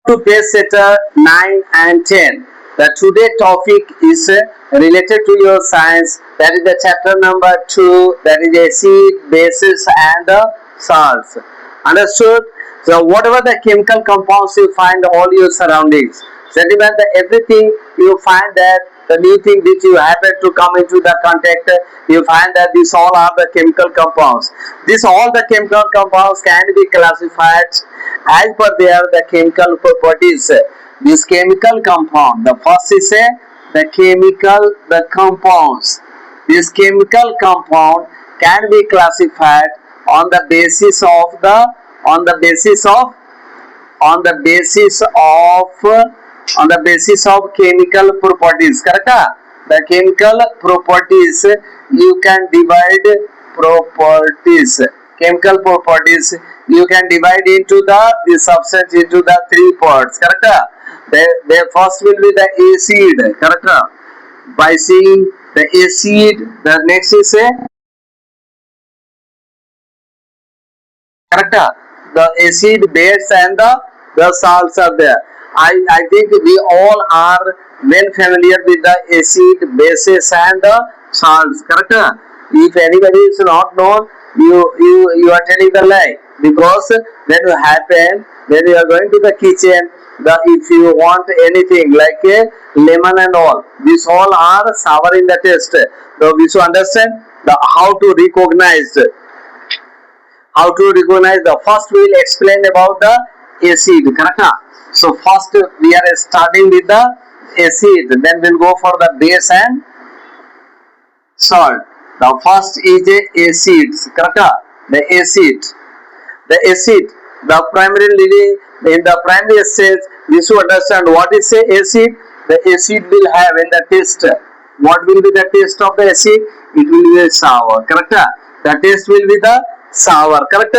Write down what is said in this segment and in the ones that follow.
To page setter 9 and 10. The today topic is related to your science. That is the chapter number 2. That is acid, bases and the salts. Understood? So whatever the chemical compounds you find all your surroundings. Gentlemen, everything you find that the new thing which you happen to come into the contact, you find that these all are the chemical compounds. These all the chemical compounds can be classified as per their the chemical properties. This chemical compound, the first is the compounds. This chemical compound can be classified on the basis of on the basis of on the basis of on the basis of chemical properties. Correct? The chemical properties you can divide properties. Chemical properties you can divide into the substance into the three parts. Correct? The first will be the acid. Correct? By seeing the acid, the next is a correct. The acid, base and the salts are there. I think we all are well familiar with the acid, bases and the salts. Correct? If anybody is not known, you are telling the lie, because when you happen, when you are going to the kitchen, if you want anything like a lemon and all, these all are sour in the taste. So we should understand how to recognize the first. We will explain about the acid. Correct? So first we are starting with the acid, then we'll go for the base and salt. The first is the acids. Correct? The primarily in the primary stage we should understand what is a acid. The acid will have in the taste. What will be the taste of the acid? It will be sour. Correct? The taste will be the sour. Correct?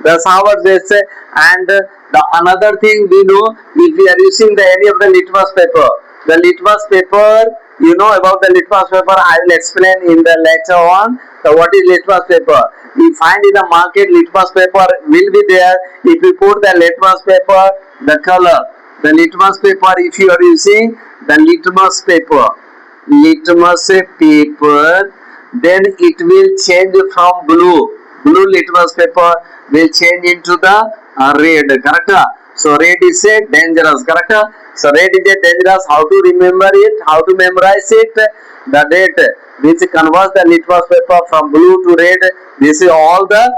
The sour taste. And the another thing we know, if we are using any of the litmus paper, the litmus paper, you know about the litmus paper, I will explain in the later on. So what is litmus paper? We find in the market litmus paper will be there. If you put the litmus paper, the color, the litmus paper, if you are using the litmus paper, then it will change from blue litmus paper will change into the red. Correct? So red is a dangerous. Correct? So red is a dangerous. How to remember it? How to memorize it? The date which converts the litmus paper from blue to red. This is all the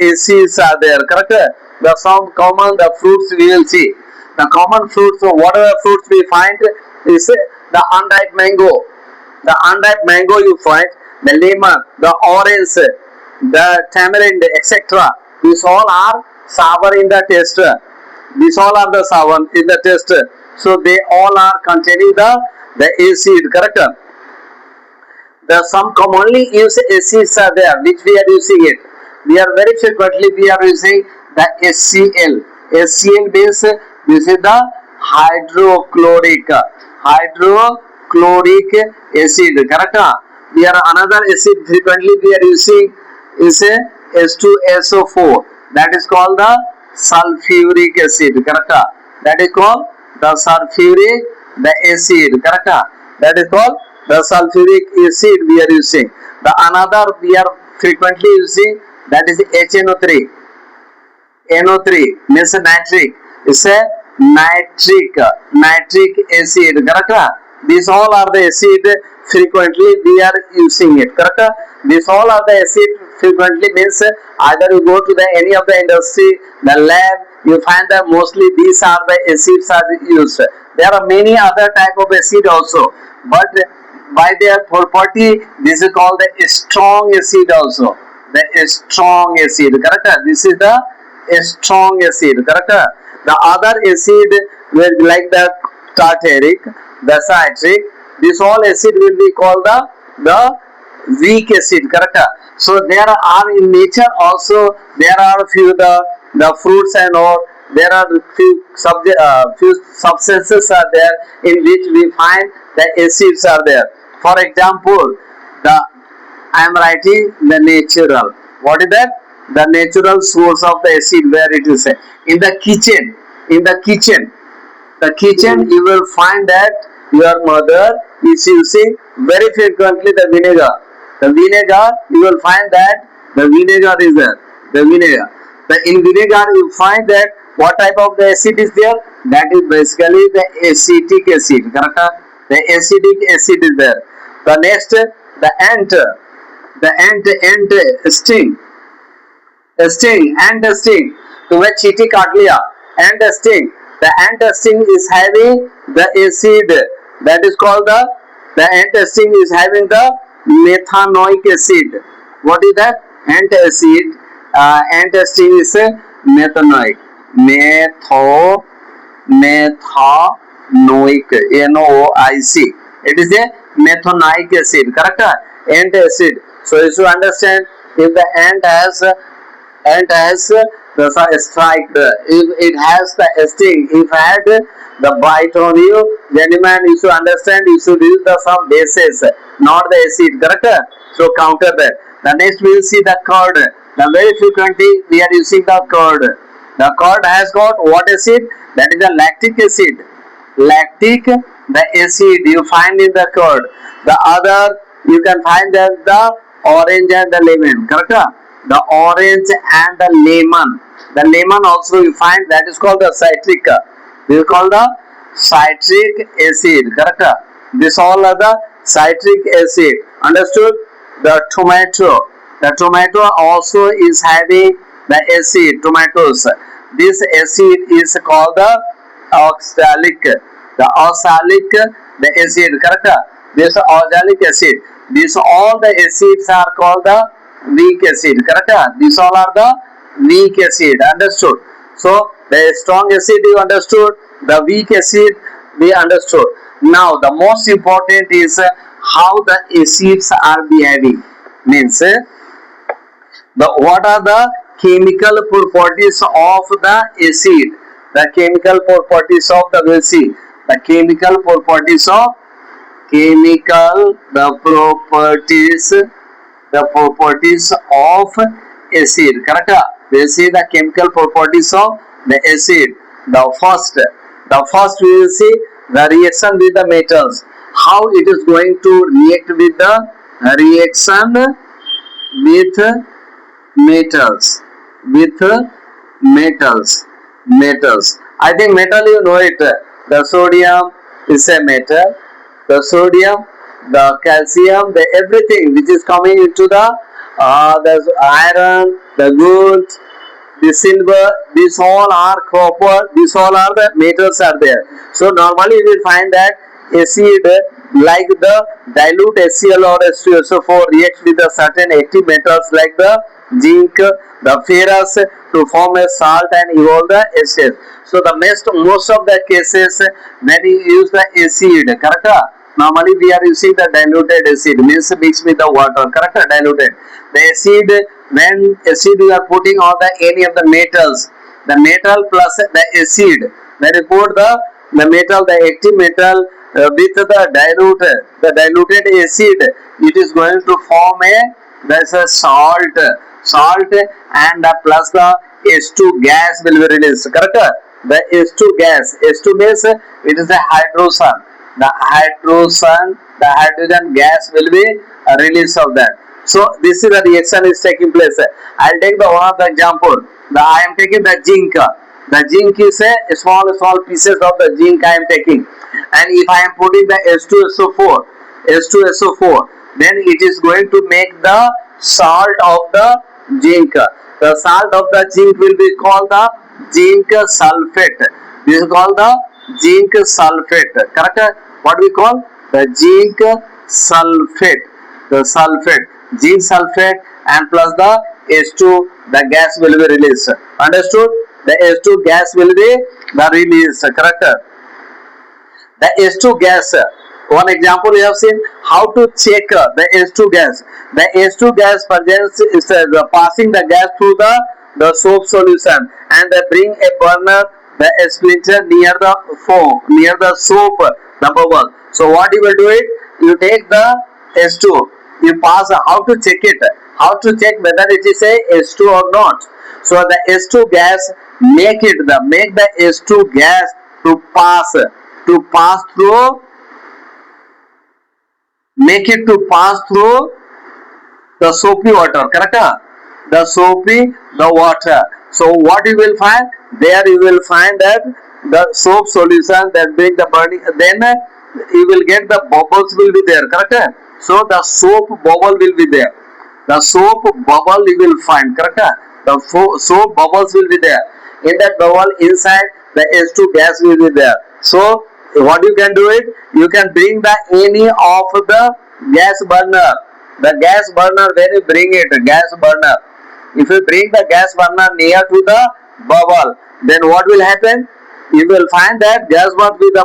acids are there. Correct? The some common the fruits we will see. The common fruits. So whatever fruits we find is the unripe mango. The unripe mango you find, the lemon, the orange, the tamarind, etc. These all are sour in the taste. These all are the sour in the taste. So they all are containing the acid. Correct? The some commonly used acids are there, which we are using it. We are very frequently we are using the HCl. HCl means this is the hydrochloric acid. Correct? We are another acid frequently we are using is a H2SO4. That is called the sulfuric acid. Correct? That is called the sulfuric acid. Correct? That is called the sulfuric acid we are using. The another we are frequently using, that is HNO3. NO3 means nitric. It's a nitric acid. Correct? These all are the acid frequently we are using it. Correct? These all are the acid frequently means either you go to any of the industry, the lab, you find that mostly these are the acids are used. There are many other type of acid also, but by their property this is called the strong acid also. The strong acid. Correct? This is the strong acid. Correct? The other acid will like the tartaric, the citric. This all acid will be called the weak acid. Correct? So there are in nature also there are few the fruits and all. There are few substances are there in which we find the acids are there. For example, I am writing the natural. What is that? The natural source of the acid where it is in the kitchen. the kitchen, you will find that your mother is using very frequently the vinegar. The vinegar, you will find that the vinegar is there. The vinegar. In vinegar, you find that what type of the acid is there? That is basically the acetic acid. Correct? The acidic acid is there. The next, the ant sting. Ant sting. To which चींटी काट लिया. Ant sting. The ant sting is having the acid that is called the ant sting is having the methanoic acid. What is that? Ant acid. Ant sting is methanoic. Methanoic. NOIC. It is a methanoic acid. Correct? Ant acid. So you should understand, if the ant has the strike, if it has the sting, if it had the bite on you, gentlemen, you should understand, you should use the some bases, not the acid. Correct? So counter that. The next we will see the curd. The very frequently we are using the curd. The curd has got what acid? That is the lactic acid. Lactic, the acid you find in the curd. The other you can find that the orange and the lemon. Correct? The orange and the lemon. The lemon also you find, that is called the citric. This is called the citric acid. Correct? This all are the citric acid. Understood? The tomato. The tomato also is having the acid. Tomatoes. This acid is called the oxalic. The oxalic, the acid. Correct? This oxalic acid. These all the acids are called the weak acid. Correct? These all are the weak acid. Understood? So the strong acid you understood, the weak acid we understood. Now the most important is how the acids are behaving. Means what are the chemical properties of the acid? The chemical properties of the, we'll see the chemical properties of acid. Correct? We'll see the chemical properties of the acid. The first we will see the reaction with the metals. How it is going to react with the reaction with metals. I think metal, you know it. The sodium is a metal. The sodium, the calcium, the everything which is coming into the iron, the gold, the silver, these all are copper, these all are the metals are there. So normally you will find that acid like the dilute HCl or H2SO4 reacts with the certain active metals like the zinc, the ferrous to form a salt and evolve the acid. So the most of the cases when you use the acid, correct? Normally we are using the diluted acid, means mixed with the water. Correct? Diluted. The acid, when acid you are putting on the any of the metals, the metal plus the acid, when you put the metal, the active metal with the diluted acid, it is going to form a salt and plus the H2 gas will be released. Correct? The H2 gas, H2 means it is a hydrogen. The hydrogen gas will be released of that. So this is the reaction is taking place. I'll take the one of the example. I am taking the zinc. The zinc is a small pieces of the zinc I am taking, and if I am putting the H2SO4, then it is going to make the salt of the zinc. The salt of the zinc will be called the zinc sulfate. This is called the zinc sulfate. Correct? What we call the zinc sulfate. The sulfate, zinc sulfate, and plus the H2, the gas will be released. Understood? The H2 gas will be the released. Correct? The H2 gas. One example we have seen how to check the H2 gas. The H2 gas presence is passing the gas through the soap solution, and they bring a burner, the splinter near the foam, near the soap, the bubble. So what you will do it? You take the H2, you pass. How to check it? How to check whether it is a H2 or not? So the H2 gas make the H2 gas to pass through, make it to pass through the soapy water, correct? The soapy, the water. So what you will find? There you will find that the soap solution that make the burning, then you will get the bubbles will be there, correct? So the soap bubble will be there. The soap bubble you will find, correct? The soap bubbles will be there. In that bubble inside the H2 gas will be there. So what you can do it? You can bring the any of the gas burner. The gas burner, when you bring it, gas burner, if you bring the gas burner near to the bubble, then what will happen? You will find that gas burner with the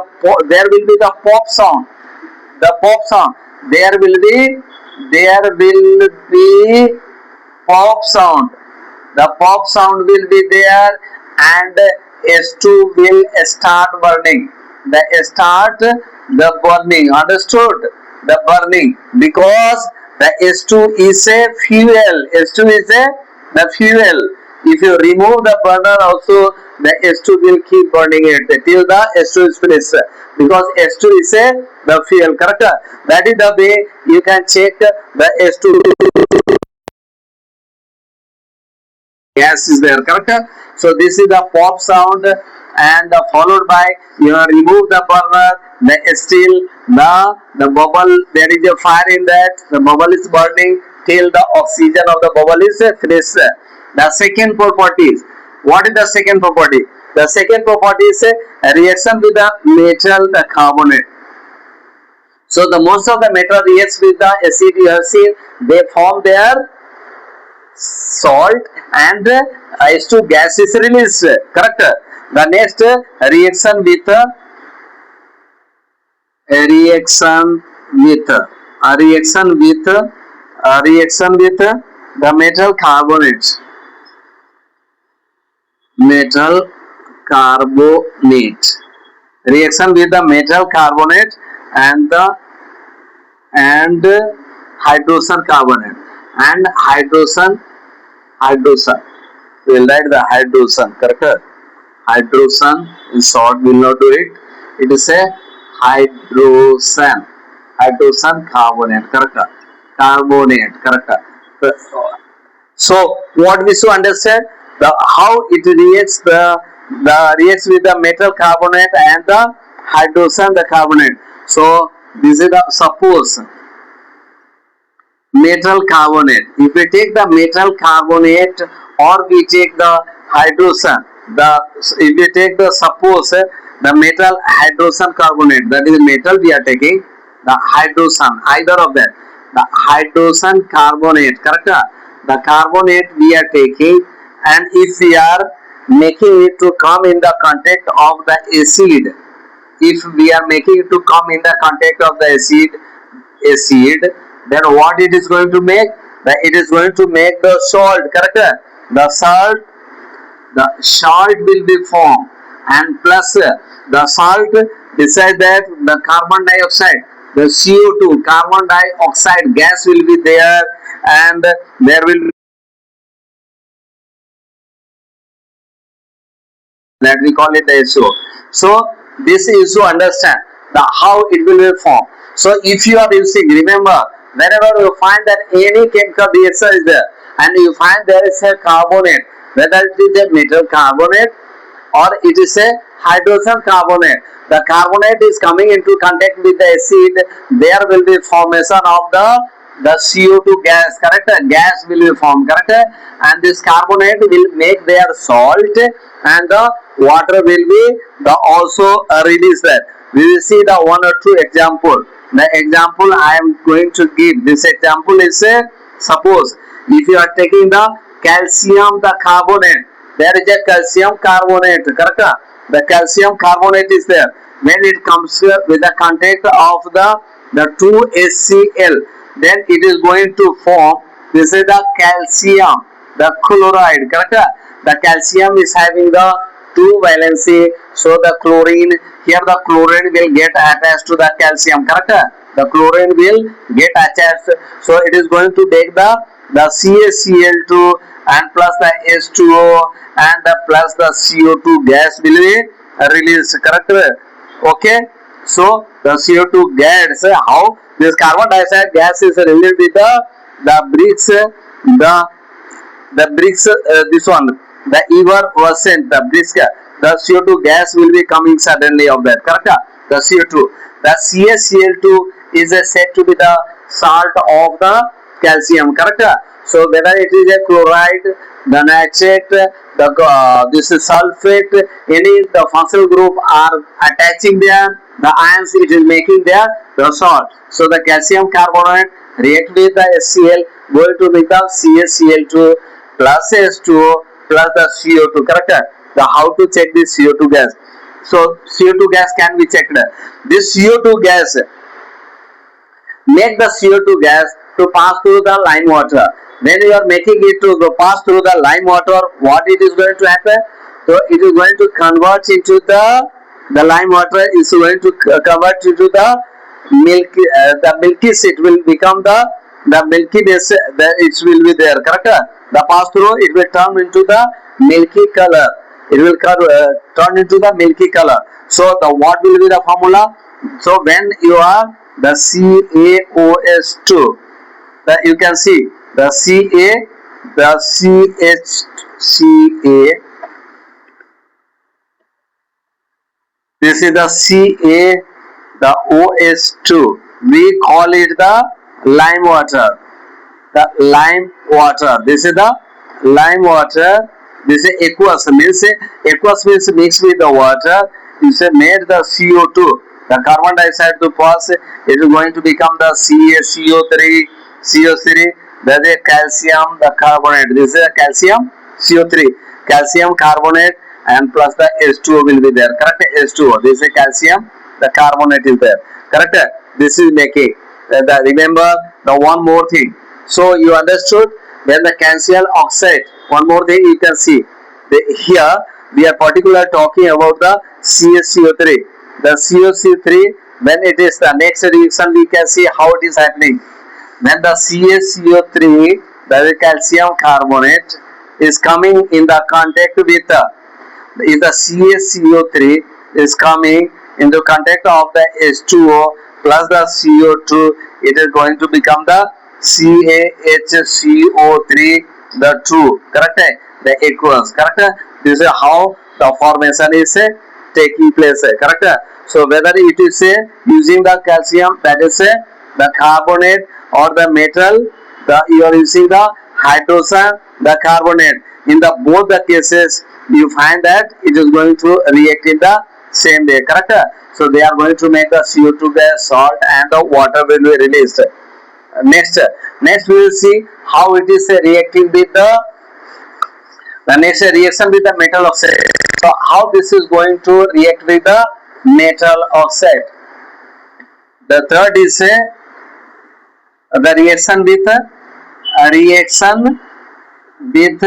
there will be the pop sound. The pop sound. There will be pop sound. The pop sound will be there, and S2 will start burning. The burning. Understood? The burning, because the S2 is a fuel. S2 is the fuel. If you remove the burner also, the S2 will keep burning it till the S2 is finished, because S2 is the fuel, correct? That is the way you can check the S2 gas is there, correct? So this is the pop sound, and followed by you remove the burner, the still the bubble, there is a fire in that, the bubble is burning till the oxygen of the bubble is finished. The second property is, what is the second property? The second property is a reaction with the metal carbonate. So the most of the metal reacts with the acid, you have seen they form their salt, and H2 gas is released, correct? The next reaction with the metal carbonate, reaction with the metal carbonate and hydrogen carbonate, and hydrogen, we will write the hydrogen, correct? Hydrogen in short, will not do it. It is a hydrogen carbonate, correct? Carbonate, correct? So what we should understand, the how it reacts, the reacts with the metal carbonate and the hydrogen the carbonate. So this is the, suppose metal carbonate, if we take the metal carbonate or we take the hydrogen, if we take the, suppose the metal hydrogen carbonate, that is metal we are taking, the hydrogen, either of that, the hydrogen carbonate, correct? The carbonate we are taking, and if we are making it to come in the contact of the acid, if we are making it to come in the contact of the acid, then what it is going to make? It is going to make the salt, correct? The salt will be formed, and plus the salt, besides that the carbon dioxide, the CO2, carbon dioxide gas will be there, and there will be that we call it the SO. So this is to understand the how it will be formed. So if you are using, remember, whenever you find that any chemical reaction is there, and you find there is a carbonate, whether it is a metal carbonate or it is a hydrogen carbonate, the carbonate is coming into contact with the acid, there will be formation of the CO2 gas, correct? Gas will be formed, correct? And this carbonate will make their salt, and the water will be also release that. We will see the one or two example. The example I am going to give, this example is suppose if you are taking the calcium the carbonate, there is a calcium carbonate, correct? The calcium carbonate is there. When it comes with the contact of the 2HCl, then it is going to form, this is the calcium, the chloride, correct? The calcium is having the 2 valency, so the chlorine, here the chlorine will get attached to the calcium, correct? The chlorine will get attached, so it is going to take the CaCl2 and plus the H2O and the plus the CO2 gas will be released. Correct? Okay. So the CO2 gas, how this carbon dioxide gas is released with the bricks, the bricks, this one, the effervescent, the bricks, the CO2 gas will be coming suddenly of that. Correct? The CO2, the CaCl2 is said to be the salt of the calcium. Correct? So whether it is a chloride, the nitrate, this is sulfate, any the functional group are attaching there, the ions it is making there the salt. So the calcium carbonate react with the HCl going to become CaCl2 plus H2O plus the CO2. Correct? The how to check this CO2 gas? So CO2 gas can be checked. This CO2 gas make the CO2 gas to pass through the lime water. When you are making it to go pass through the lime water, what it is going to happen? So it is going to convert into the lime water is going to convert into the milky seed will become the milkiness, it will be there. Correct? The pass through it will turn into the milky color. It will turn into the milky color. So the what will be the formula? So when you are the CaOH2, that you can see the CHCA, this is the Ca, the OH2, we call it the lime water. The lime water, this is the lime water. This is aqueous, means mixed with the water. This is made the CO2, the carbon dioxide to pass, it is going to become the CaCO3, CO3, that is calcium, the carbonate. This is a calcium CO3, calcium carbonate, and plus the H2O will be there. Correct? H2O. This is calcium, the carbonate is there. Correct? This is making. Remember the one more thing. So you understood when the calcium oxide. One more thing you can see. Here we are particularly talking about the CaCO3. The CaCO3, when it is the next reaction, we can see how it is happening. When the CaCO3, the calcium carbonate, is coming in the contact with the CaCO3 is coming into contact of the H2O plus the CO2, it is going to become the CaHCO3, the 2. Correct? The aqueous. Correct? This is how the formation is taking place. Correct? So whether it is using the calcium, that is the carbonate, or the metal, you are using the hydrogen, the carbonate. In the both the cases, you find that it is going to react in the same way. Correct? So they are going to make the CO2 gas, salt, and the water will be released. Next we will see how it is reacting with the next reaction with the metal oxide. So how this is going to react with the metal oxide. The third is the reaction with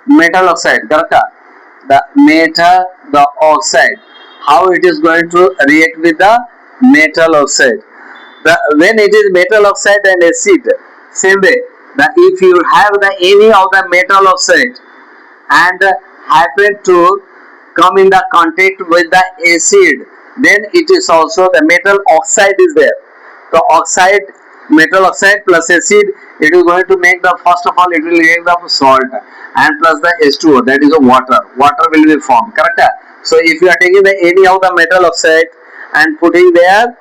metal oxide. Correct? The oxide. How it is going to react with the metal oxide. When it is metal oxide and acid, same way. If you have any of the metal oxide and happen to come in the contact with the acid, then it is also the metal oxide is there. The oxide, metal oxide plus acid, it is going to make the, first of all, it will make the salt, and plus the H2O, that is the water. Water will be formed. Correct? So if you are taking any of the metal oxide and putting there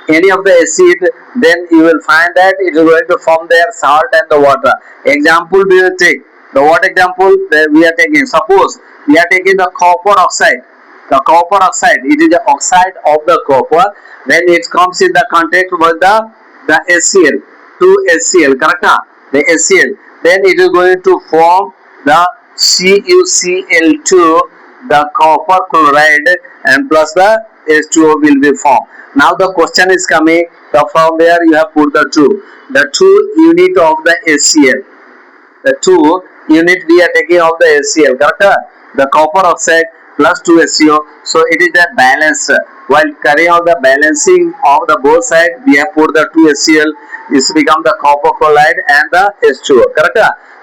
any of the acid, then you will find that it is going to form their salt and the water. Example we will take. The what example that we are taking? Suppose we are taking the copper oxide. The copper oxide, it is the oxide of the copper. When it comes in the contact with the HCl, 2HCl, correct? The HCl, then it is going to form the CuCl2, the copper chloride, and plus the H2O will be formed. Now the question is coming, from where you have put the 2 unit of the HCl. The 2 unit we are taking of the HCl, correct? The copper oxide plus 2 HCO. So it is a balance. While carrying out the balancing of the both side, we have put the 2 HCl. This become the copper chloride and the H2O, correct?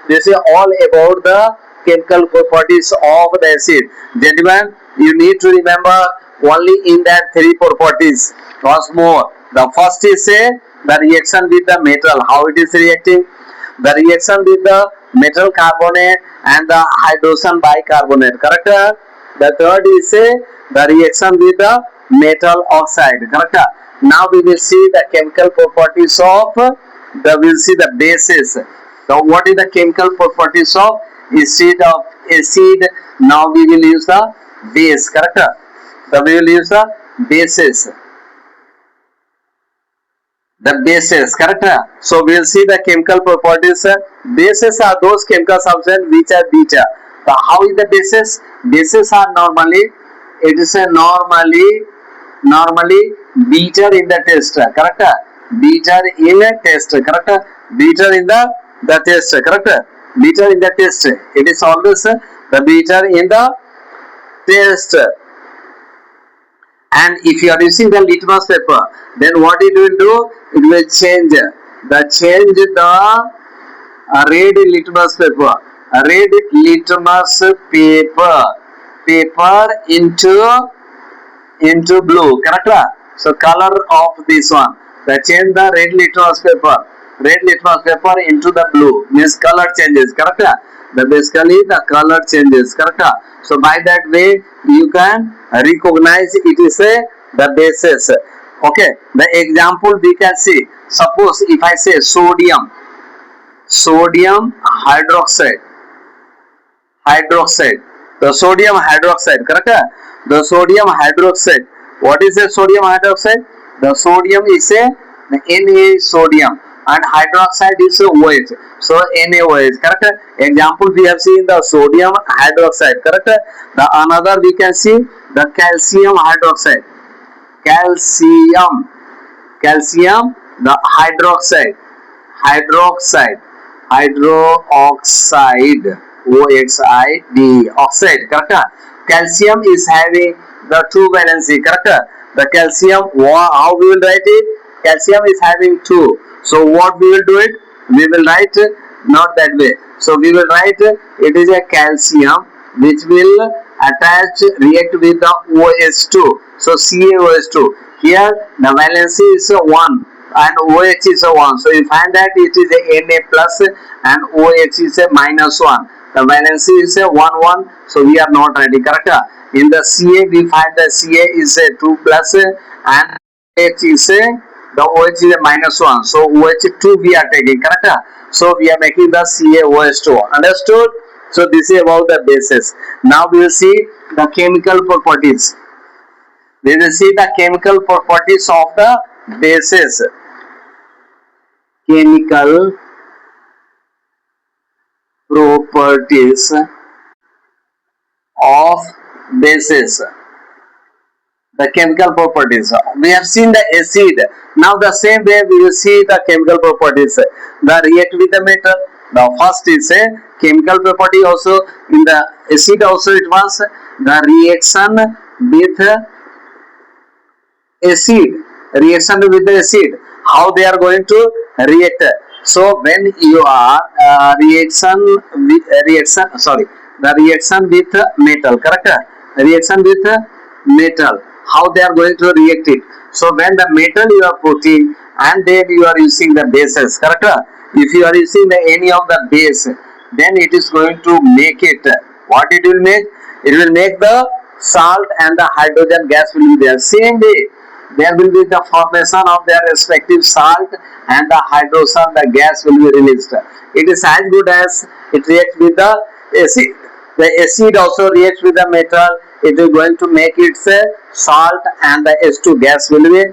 This is all about the chemical properties of the acid. Gentlemen, you need to remember only in that three properties. Once more, the first is the reaction with the metal, how it is reacting, the reaction with the metal carbonate and the hydrogen bicarbonate, correct? The third is the reaction with the metal oxide, correct? Now we will see the chemical properties of we'll see the bases. So what is the chemical properties of acid Now we will use the base, correct? So we will use the bases. The bases, correct? So we will see the chemical properties. Bases are those chemical substances which are beta. So how is the bases? Bases are normally, it is a normally beta in the test, correct? Beta in a test, correct? Beta in the test, correct? Beta in the test. It is always the beta in the test. And if you are using the litmus paper, then what it will do? It will change the red litmus paper, into blue, correct? So color of this one, they change the red litmus paper into the blue, means color changes, correct? Basically the color changes, correct? So by that way you can recognize it is the basis. Okay, the example we can see, suppose if I say sodium hydroxide, the sodium hydroxide, correct? The sodium hydroxide, what is the sodium hydroxide? The sodium is a Na sodium and hydroxide is a OH, so NaOH, correct? Example we have seen the sodium hydroxide, correct? The another we can see the calcium hydroxide, the hydroxide, OXID, oxide, correct? Calcium is having the two valency, correct? The calcium, how we will write it? Calcium is having two. So what we will do it? We will write not that way. So we will write it is a calcium which will react with the OH2. So CaOH2. Here the valency is 1 and OH is 1. So you find that it is a Na plus and OH is a minus 1. The valency is a 1 1. So we are not ready, correct? In the Ca we find the Ca is a 2 plus and OH is a the OH is a minus 1. So OH2 we are taking, correct? So we are making the CaOH2. Understood? So this is about the bases. Now we will see the chemical properties. We will see the chemical properties of the bases. Chemical properties of bases. The chemical properties. We have seen the acid. Now the same way we will see the chemical properties. The react with the metal. The first is a chemical property also. In the acid also it was the reaction with acid. Reaction with the acid. How they are going to react. So when you are the reaction with metal, correct? Reaction with metal. How they are going to react it. So when the metal you are putting and then you are using the bases, correct? If you are using any of the base, then it is going to make it. What it will make? It will make the salt and the hydrogen gas will be there. Same way, there will be the formation of their respective salt and the hydrogen, the gas will be released. It is as good as it reacts with the acid. The acid also reacts with the metal. It is going to make its salt and the H2 gas will be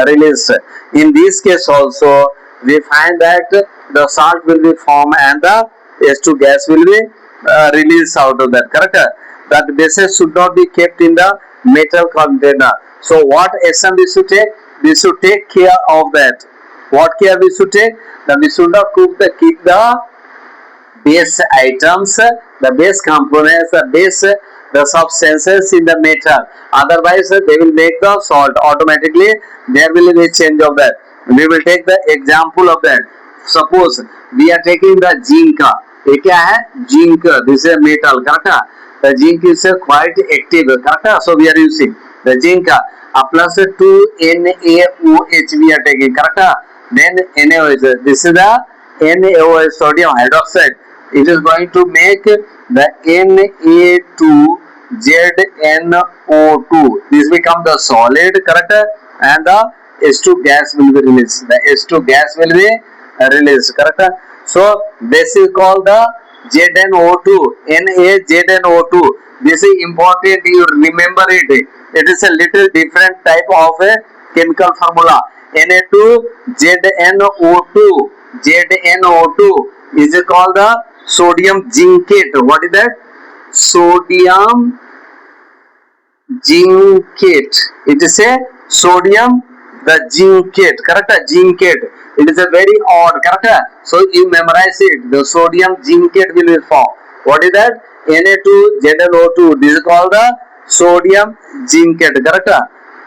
released. In this case also, we find that the salt will be formed and the H2 gas will be released out of that, correct? That bases should not be kept in the metal container. So what action we should take? We should take care of that. What care we should take? That we should not keep the base items, the base components, the substances in the metal. Otherwise, they will make the salt automatically. There will be a change of that. We will take the example of that. Suppose we are taking the zinc. ये क्या है? Zinc. This is a metal, correct? The zinc is quite active, correct? So we are using the zinc plus 2NaOH we are taking, correct? Then NaOH. This is the NaOH, sodium hydroxide. It is going to make the Na2ZNO2. This become the solid, correct? And the H2 gas will be released. The H2 gas will be released, correct? So this is called the ZNO2, NaZNO2. This is important, you remember it. It is a little different type of a chemical formula. Na2ZNO2. ZNO2 is called the sodium zincate. What is that? Sodium zincate. It is a sodium the zincate, correct? Zincate. It is a very odd, correct? So you memorize it. The sodium zincate will be formed. What is that? Na2ZNO2. This is called the sodium zincate, correct?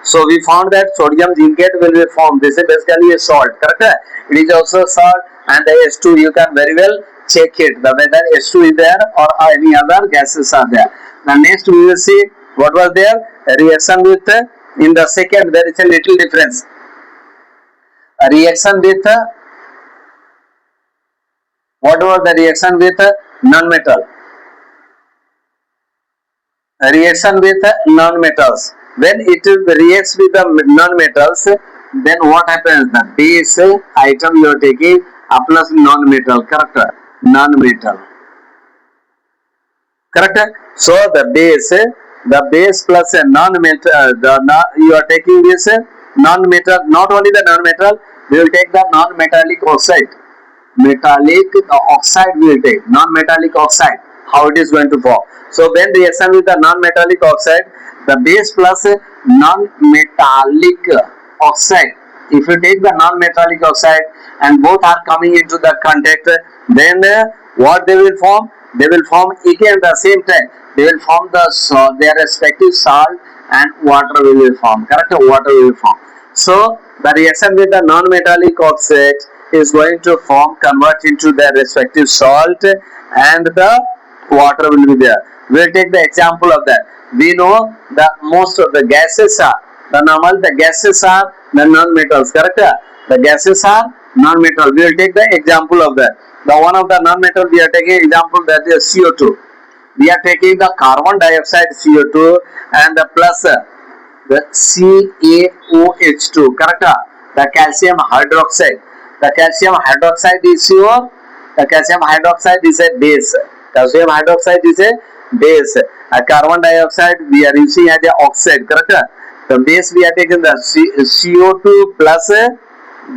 So we found that sodium zincate will be formed. This is basically a salt, correct? It is also salt, and the H2 you can very well check it. The whether H2 is there or any other gases are there. Now next we will see what was there. A reaction with in the second there is a little difference. A reaction with what was the reaction with non-metal? A reaction with non-metals. When it reacts with the non-metals, then what happens? The base item you are taking plus non-metal, correct? Non-metal, correct? So the base plus a non-metal, you are taking this non-metal, not only the non-metal, we will take the non-metallic oxide. Metallic oxide we will take, non-metallic oxide. How it is going to form? So when reaction with the non-metallic oxide, the base plus non-metallic oxide. If you take the non-metallic oxide and both are coming into the contact, then what they will form? They will form again the same time. They will form their respective salt and water will form. Correct? Water will form. So the reaction with the non-metallic oxide is going to form, convert into their respective salt, and the water will be there. We will take the example of that. We know that most of the gases are the gases are the non-metals, correct? The gases are non-metal. We will take the example of that. The one of the non-metal we are taking example, that is CO2. We are taking the carbon dioxide CO2 and the plus the CaOH2, correct? The calcium hydroxide. The calcium hydroxide is the calcium hydroxide is a base. Calcium hydroxide is a base. A carbon dioxide we are using as a oxide, correct? The base we are taking the CO2 plus a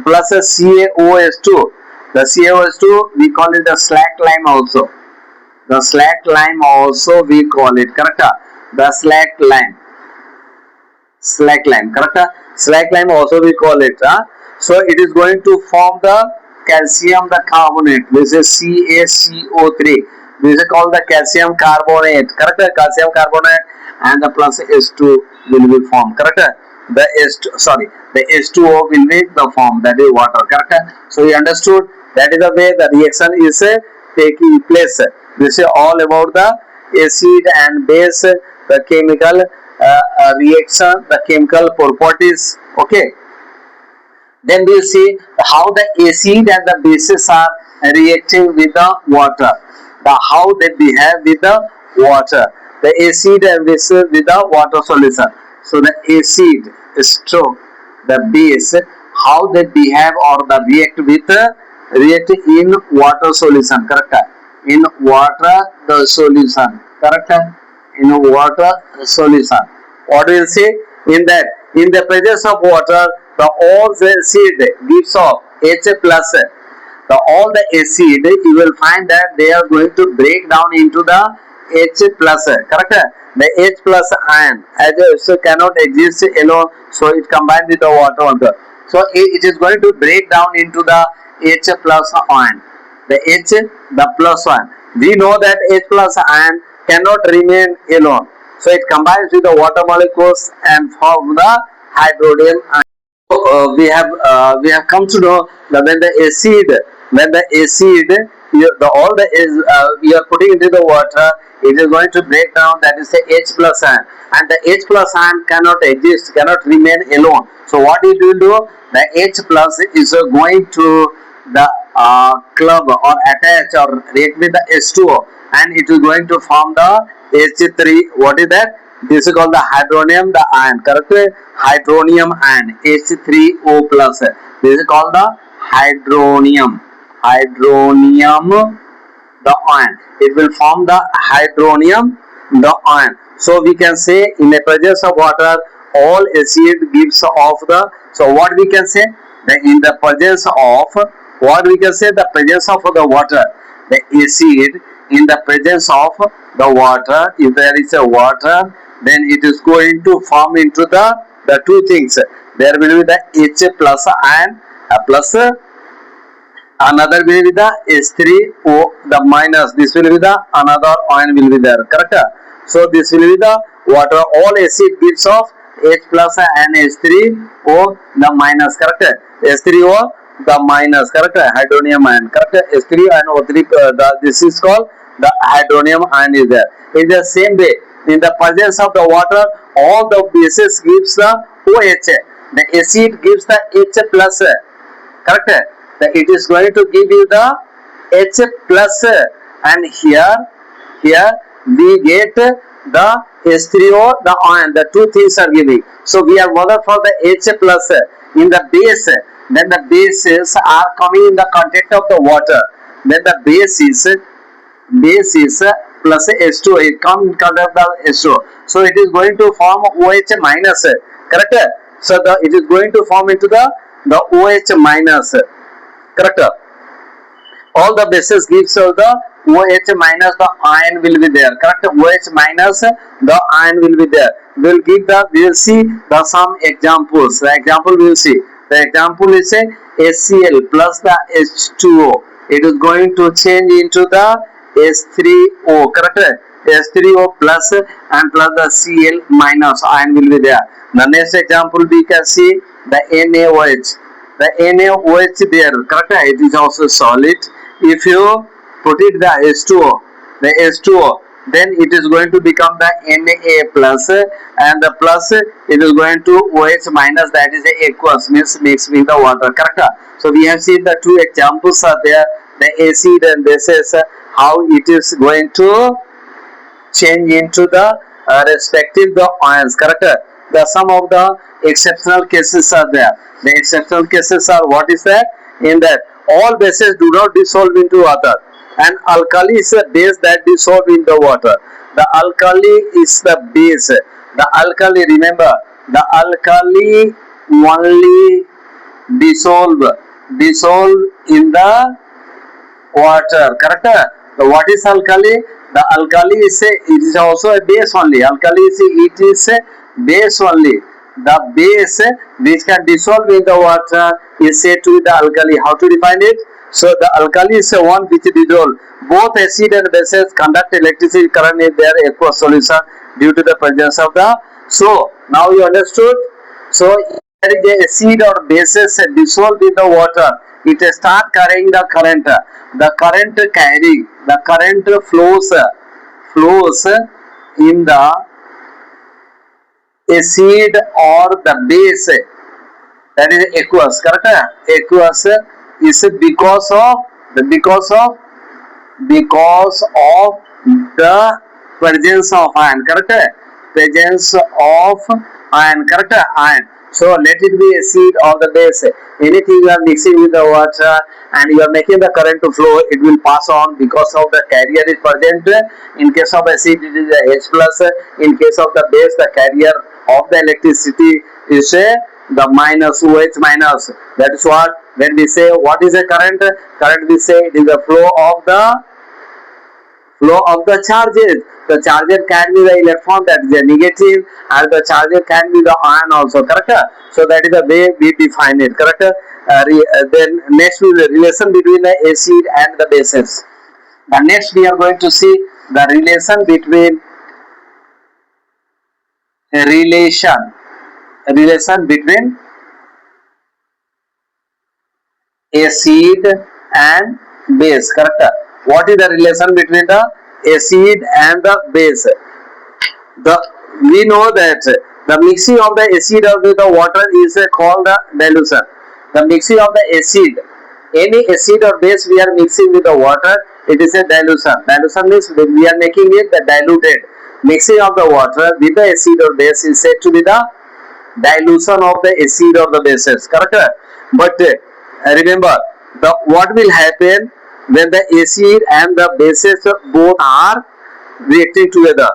CaOH2. The CaOH2 we call it the slack lime also. The slack lime also we call it, correct? The slack lime, correct? Slack lime also we call it. So it is going to form the calcium the carbonate. This is CaCO3. This is called the calcium carbonate, correct? Calcium carbonate, and the plus H2 will be formed, correct? The H2O will be the form, that is water, correct? So you understood that is the way the reaction is taking place. This is all about the acid and base, the chemical reaction, the chemical properties. Okay. Then we will see how the acid and the bases are reacting with the water. How they behave with the water. The acid and bases with the water solution. So the acid stroke the base, how they behave or the react in water solution, correct? In water the solution, correct? In water solution. What we will see in that? In the presence of water, all the acid gives off H plus. All the acid you will find that they are going to break down into the H plus, correct? The H plus ion as so cannot exist alone, so it combined with the water also. So it is going to break down into the H plus ion. The H, the plus one. We know that H plus ion cannot remain alone, so it combines with the water molecules and form the hydronium ion. So we have come to know that when the acid all the is you are putting into the water, it is going to break down, that is the H plus ion, and the H plus ion cannot exist, cannot remain alone. So what it will do, the H plus is going to the club or attach or react with the H2O, and it is going to form the H3. What is that? This is called the hydronium, the ion, correct? Hydronium ion, H3O plus. This is called the hydronium. Hydronium, the ion. It will form the hydronium, the ion. So we can say in the presence of water, all acid gives off the. So what we can say? That in the presence of, what we can say, the presence of the water, the acid in the presence of the water, if there is a water, then it is going to form into the two things. There will be the H plus ion plus another will be the H3O, the minus. This will be the another ion will be there, correct? So this will be the water. All acid gives off H plus and H3O, the minus, correct? H3O, the minus, correct? Hydronium ion, correct? H3 and O3, this is called the hydronium ion is there. In the same way, in the presence of the water, all the bases gives the OH. The acid gives the H plus, correct? It is going to give you the H plus, and here we get the H3O, the ion. The two things are giving. So we are bothered for the H plus in the base. Then the bases are coming in the contact of the water. Then the base is plus H2O. It comes in contact of the H2O. So it is going to form OH minus. Correct? So it is going to form into the OH minus. Correct? All the bases gives the OH minus, the ion will be there. Correct? OH minus, the ion will be there. We will see the some examples. The example we will see. The example is a HCl plus the H2O. It is going to change into the H3O. Correct? H3O plus and plus the Cl minus ion will be there. The next example we can see the NaOH. The NaOH there, correct? It is also solid. If you put it the H2O, then it is going to become the Na plus, and the plus it is going to OH minus, that is aqueous, means mixed with the water, correct? So we have seen the two examples are there, the acid and bases, how it is going to change into the respective the ions, correct? Some of the exceptional cases are there. The exceptional cases are, what is that? In that all bases do not dissolve into water, and alkali is a base that dissolve in the water. The alkali is the base. The alkali, remember, the alkali only dissolve in the water, correct? So what is alkali? The alkali is it is also a base only. Alkali is a base only. The base which can dissolve in the water is said to be the alkali. How to define it? So the alkali is a one which dissolve. Both acid and bases conduct electricity current in their aqueous solution due to the presence of the. So now you understood. So there is a acid or bases dissolve in the water, it start carrying the current. The current flows in the acid or the base, that is aqueous, correct? Aqueous is because of the presence of ion, correct? Presence of ion, correct? Ion. So let it be acid or the base. Anything you are mixing with the water and you are making the current to flow, it will pass on because of the carrier is present. In case of acid, it is a H plus. In case of the base, the carrier of the electricity is the minus, OH minus. That is what, when we say what is a current? Current, we say it is the flow of the charges. The charger can be the electron, that is the negative, and the charger can be the ion also, correct? So that is the way we define it, correct? Then next will the relation between the acid and the bases. The next we are going to see the relation between acid and base, correct? What is the relation between the acid and the base? We know that the mixing of the acid with the water is called the dilution. The mixing of the acid, any acid or base we are mixing with the water, it is a dilution. Dilution means we are making it the diluted. Mixing of the water with the acid or base is said to be the dilution of the acid or the bases, correct? But remember, the what will happen when the acid and the bases both are reacting together?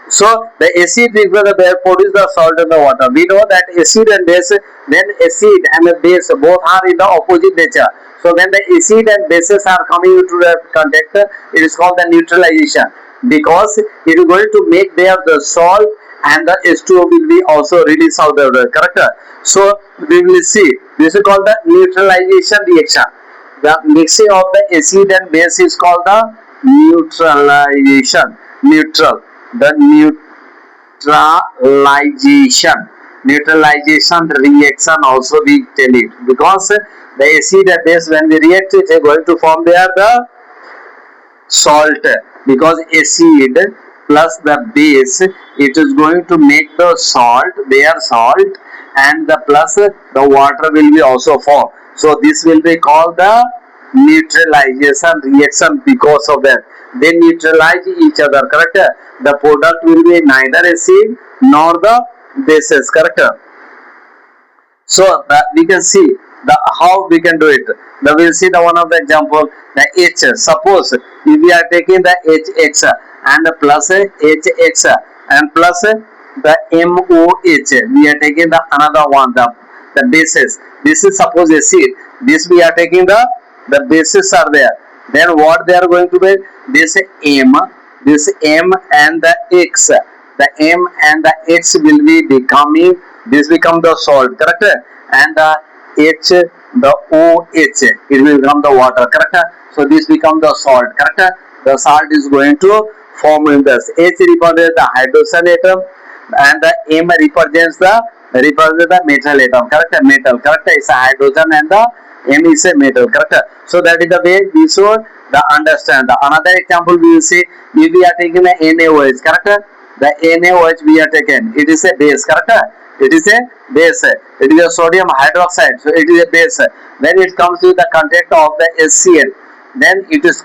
So the acid produce the salt in the water. We know that acid and base, when acid and the base both are in the opposite nature. So when the acid and bases are coming into the contact, it is called the neutralization, because it is going to make there the salt and the H2O will be also released out of the, correct? So we will see, this is called the neutralization reaction. The mixing of the acid and base is called the neutralization. The neutralization reaction also we tell it, because the acid and base when we react it is going to form there the salt, because acid plus the base, it is going to make the salt, their salt, and the plus the water will be also formed. So this will be called the neutralization reaction. Because of that, they neutralize each other, correct? The product will be neither acid nor the bases, correct? So we can see the how we can do it. Now we will see the one of the example, the H. Suppose if we are taking the HX and the plus HX and plus the MOH, we are taking the another one, the bases. This is suppose acid. This we are taking the bases are there. Then what they are going to be? This M and the X. The M and the X will be becoming, this become the salt, correct? And the H, the OH, it will become the water, correct? So this become the salt, correct? The salt is going to form in this. H represents the hydrogen atom and the M represents the metal atom, correct? Metal, correct? It's a hydrogen and the M is a metal, correct? So that is the way we should understand. The another example we will see, if we are taking the NaOH, correct? The NaOH we are taken, it is a base, correct? It is a base. It is a sodium hydroxide, so it is a base. When it comes to the contact of the HCl, then it is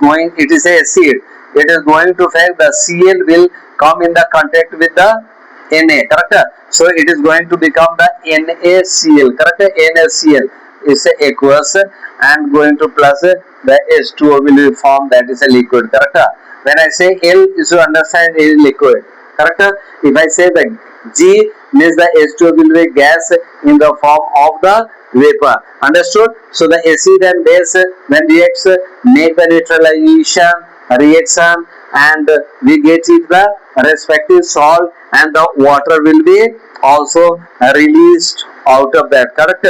a acid. It is going to affect the Cl will come in the contact with the Na, correct? So it is going to become the NaCl, correct? NaCl is aqueous and going to plus the H2O will be formed, that is a liquid, correct? When I say L, you should understand is liquid, correct? If I say the G means the H2O will be gas in the form of the vapor, understood? So the acid and base when reacts make the neutralization reaction and we get it the respective salt and the water will be also released out of that, correct?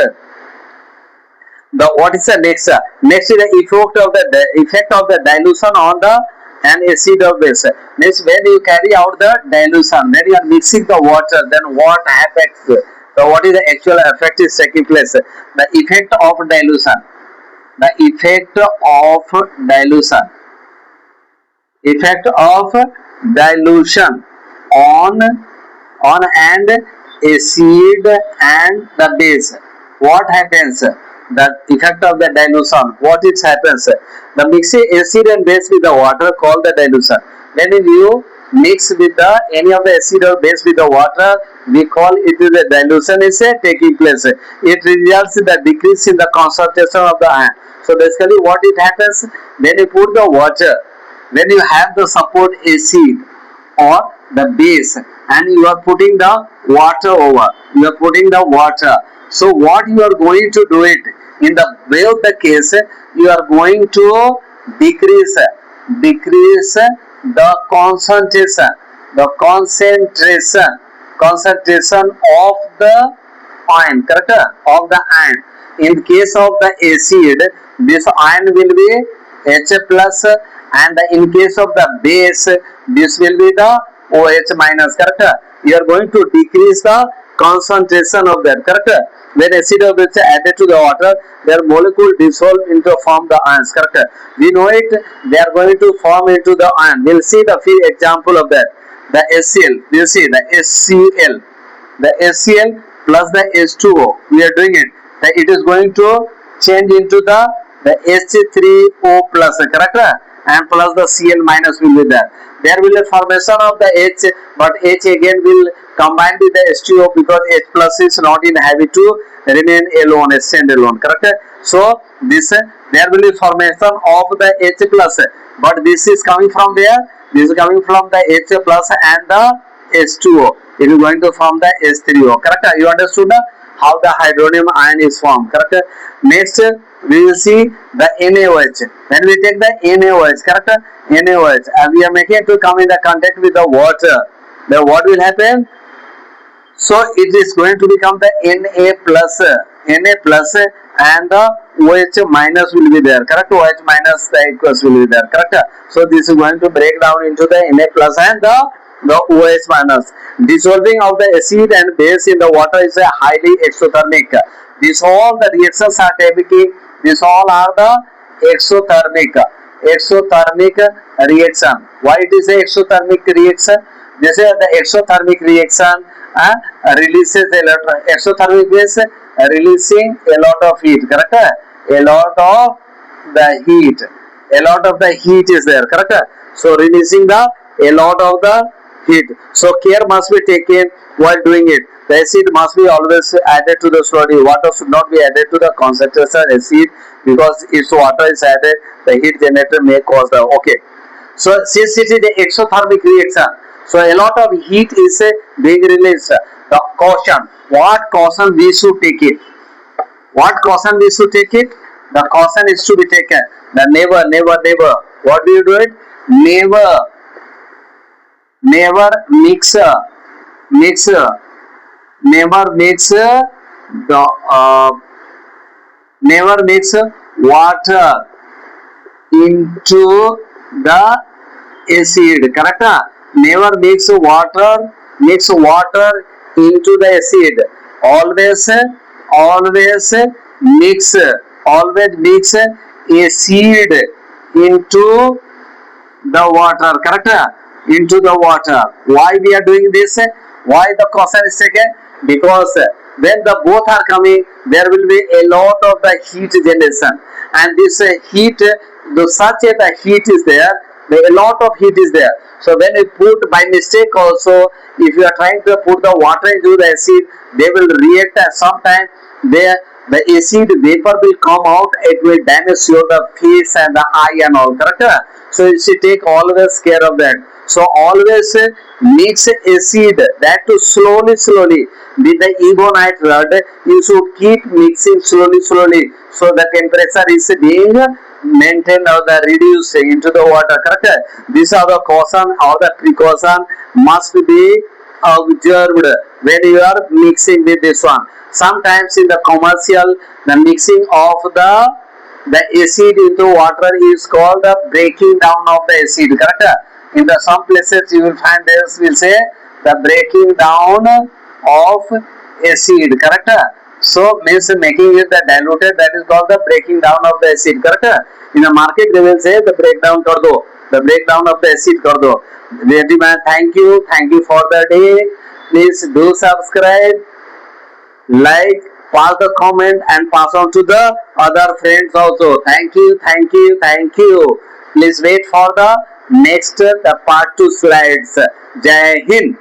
The what is the next? Next is the effect of the dilution on the an acid or base. Means when you carry out the dilution, when you are mixing the water, then what happens? So what is the actual effect is taking place? The effect of dilution. The effect of dilution. Effect of dilution on an acid and the base. What happens? The effect of the dilution. What it happens? The mixing acid and base with the water called the dilution. When you mix with the any of the acid or base with the water, we call it the dilution is taking place. It results in the decrease in the concentration of the ion. So basically what it happens, when you put the water, when you have the support acid or the base and you are putting the water over, you are putting the water. So what you are going to do it in the way of the case, you are going to decrease the concentration of the ion, correct? Of the ion. In case of the acid, this ion will be H plus, and in case of the base, this will be the OH minus, correct? You are going to decrease the concentration of that, correct? When acid or base added to the water, their molecule dissolve into form the ions, correct? We know it, they are going to form into the ion. We'll see the few example of that. The HCl, you see the HCl, the HCl plus the H2O, we are doing it. It is going to change into the H3O plus, correct? And plus the Cl minus will be there. There will be a formation of the H, but H again will combine with the H2O because H plus is not in habit to remain alone, stand alone, correct? So this there will be formation of the H plus, but this is coming from where? This is coming from the H plus and the H2O. It is going to form the H3O, correct? You understood how the hydronium ion is formed, correct? Next we will see the NaOH. When we take the NaOH, correct? NaOH, we are making it to come in the contact with the water. Then what will happen? So it is going to become the Na plus and the OH minus will be there, correct? OH minus the equals will be there, correct? So this is going to break down into the Na plus and the OH minus. Dissolving of the acid and base in the water is a highly exothermic. These all the reactions are taking. These all are the exothermic reaction. Why it is a exothermic reaction? This is the exothermic reaction releases a lot. Exothermic means releasing a lot of heat, correct? A lot of the heat. A lot of the heat is there, correct? So releasing the a lot of the heat. So care must be taken while doing it. The acid must be always added to the slurry. Water should not be added to the concentration acid because if water is added, the heat generator may cause the okay. So since it is the exothermic reaction, so a lot of heat is being released. The caution, what caution we should take it? What caution we should take it? The caution is to be taken. The never. What do you do it? Never mix the never mix water into the acid, correct? Never mix water into the acid. Always mix acid into the water, correct? Into the water. Why we are doing this? Why the caution is taken? Because when the both are coming, there will be a lot of the heat generation, and this heat, such the heat is there, a lot of heat is there. So when you put by mistake also, if you are trying to put the water into the acid, they will react at some time. The acid vapor will come out, it will damage your the face and the eye and all, correct? So you should take always care of that. So always mix acid, that to slowly with the ebonite rod. You should keep mixing slowly, so the temperature is being maintained or the reduced into the water, correct? These are the caution or the precaution must be observed when you are mixing with this one. Sometimes in the commercial, the mixing of the acid into water is called the breaking down of the acid, correct? In the some places you will find this will say the breaking down of acid, correct? So means making it the diluted, that is called the breaking down of the acid, correct? In the market they will say the breakdown kar do, the breakdown of the acid kar do. Gentlemen, thank you for the day. Please do subscribe, like, pass the comment and pass on to the other friends also. Thank you. Please wait for the next the part 2 slides. Jai Hind.